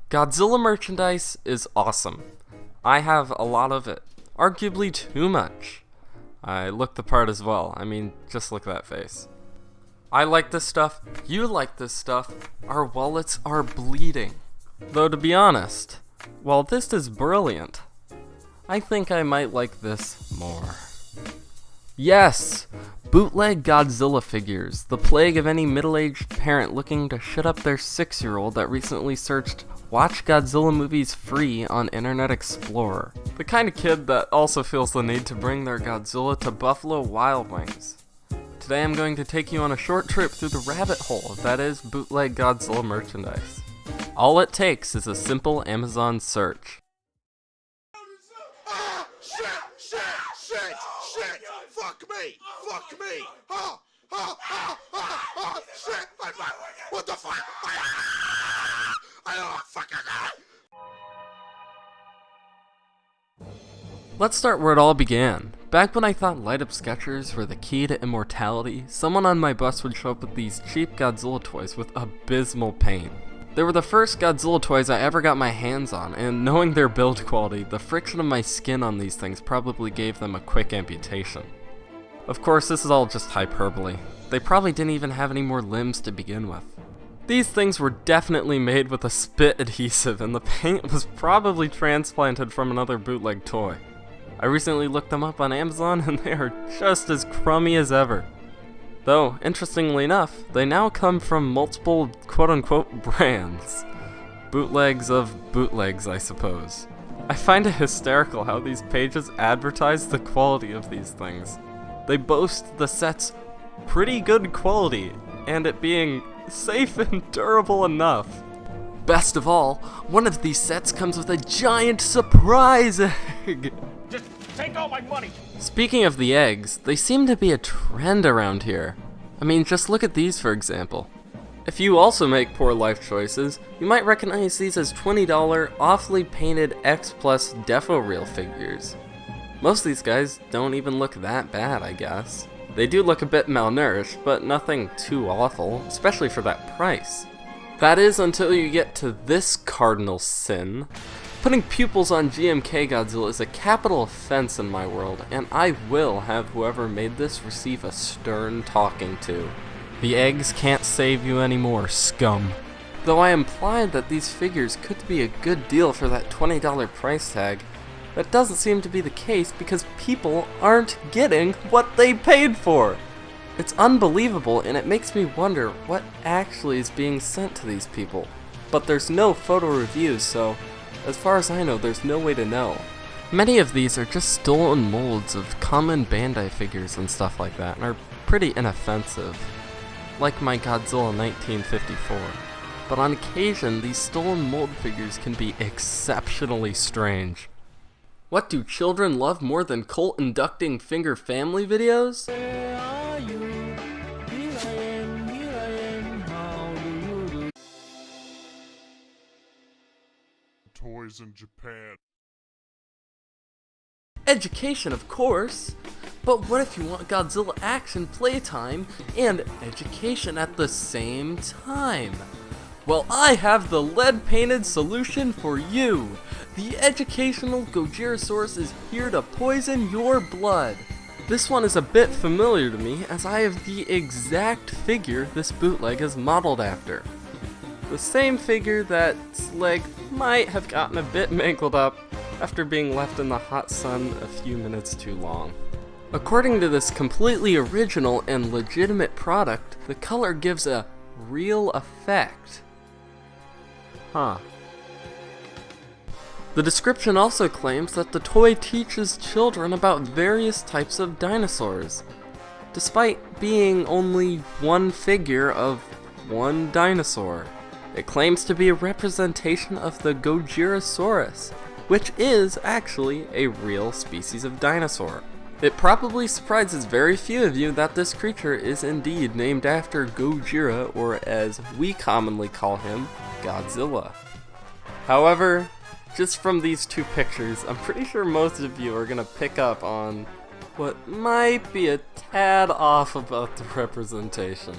Godzilla merchandise is awesome. I have a lot of it. Arguably too much. I look the part as well. I mean, just look at that face. I like this stuff. You like this stuff. Our wallets are bleeding. Though to be honest, while this is brilliant, I think I might like this more. Yes! Bootleg Godzilla figures, the plague of any middle-aged parent looking to shut up their 6-year-old that recently searched "Watch Godzilla movies free" on Internet Explorer. The kind of kid that also feels the need to bring their Godzilla to Buffalo Wild Wings. Today I'm going to take you on a short trip through the rabbit hole that is bootleg Godzilla merchandise. All it takes is a simple Amazon search. Shit! Fuck me! Shit! What the fuck? I don't fucking know. Let's start where it all began. Back when I thought light-up sketchers were the key to immortality, someone on my bus would show up with these cheap Godzilla toys with abysmal paint. They were the first Godzilla toys I ever got my hands on, and knowing their build quality, the friction of my skin on these things probably gave them a quick amputation. Of course, this is all just hyperbole. They probably didn't even have any more limbs to begin with. These things were definitely made with a spit adhesive, and the paint was probably transplanted from another bootleg toy. I recently looked them up on Amazon, and they are just as crummy as ever. Though, interestingly enough, they now come from multiple quote-unquote brands. Bootlegs of bootlegs, I suppose. I find it hysterical how these pages advertise the quality of these things. They boast the set's pretty good quality, and it being safe and durable enough. Best of all, one of these sets comes with a giant surprise egg! Just take all my money! Speaking of the eggs, they seem to be a trend around here. I mean, just look at these for example. If you also make poor life choices, you might recognize these as $20 awfully painted X Plus Defo Reel figures. Most of these guys don't even look that bad, I guess. They do look a bit malnourished, but nothing too awful, especially for that price. That is until you get to this cardinal sin. Putting pupils on GMK Godzilla is a capital offense in my world, and I will have whoever made this receive a stern talking to. The eggs can't save you anymore, scum. Though I implied that these figures could be a good deal for that $20 price tag, that doesn't seem to be the case because people aren't getting what they paid for. It's unbelievable, and it makes me wonder what actually is being sent to these people. But there's no photo reviews, so as far as I know, there's no way to know. Many of these are just stolen molds of common Bandai figures and stuff like that, and are pretty inoffensive. Like my Godzilla 1954. But on occasion, these stolen mold figures can be exceptionally strange. What do children love more than cult-inducting finger family videos? Toys in Japan. Education, of course. But what if you want Godzilla action playtime and education at the same time? Well, I have the lead-painted solution for you. The educational Gojirasaurus is here to poison your blood. This one is a bit familiar to me, as I have the exact figure this bootleg is modeled after. The same figure that's leg might have gotten a bit mangled up after being left in the hot sun a few minutes too long. According to this completely original and legitimate product, the color gives a real effect. Huh. The description also claims that the toy teaches children about various types of dinosaurs, despite being only one figure of one dinosaur. It claims to be a representation of the Gojirasaurus, which is actually a real species of dinosaur. It probably surprises very few of you that this creature is indeed named after Gojira, or as we commonly call him, Godzilla. However, just from these two pictures, I'm pretty sure most of you are gonna pick up on what might be a tad off about the representation.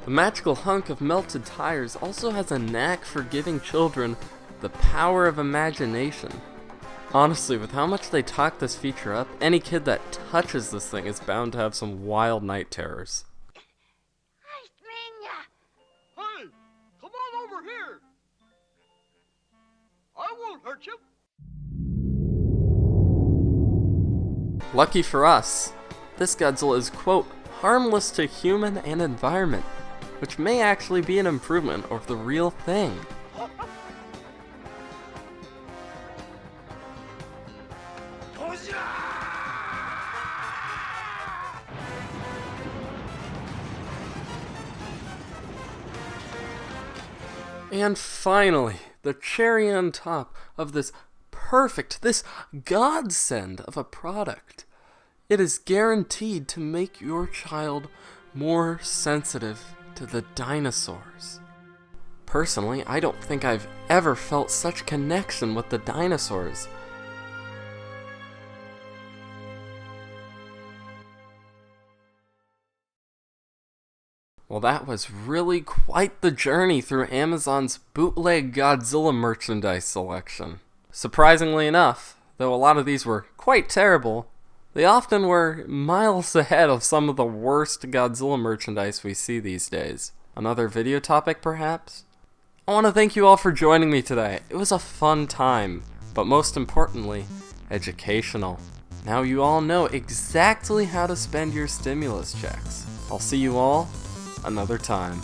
The magical hunk of melted tires also has a knack for giving children the power of imagination. Honestly, with how much they talk this feature up, any kid that touches this thing is bound to have some wild night terrors. Hey, come on over here. I won't hurt you. Lucky for us, this Godzilla is, quote, harmless to human and environment, which may actually be an improvement over the real thing. And finally, the cherry on top of this this godsend of a product. It is guaranteed to make your child more sensitive to the dinosaurs. Personally, I don't think I've ever felt such connection with the dinosaurs. Well, that was really quite the journey through Amazon's bootleg Godzilla merchandise selection. Surprisingly enough, though a lot of these were quite terrible, they often were miles ahead of some of the worst Godzilla merchandise we see these days. Another video topic, perhaps? I want to thank you all for joining me today. It was a fun time, but most importantly, educational. Now you all know exactly how to spend your stimulus checks. I'll see you all another time.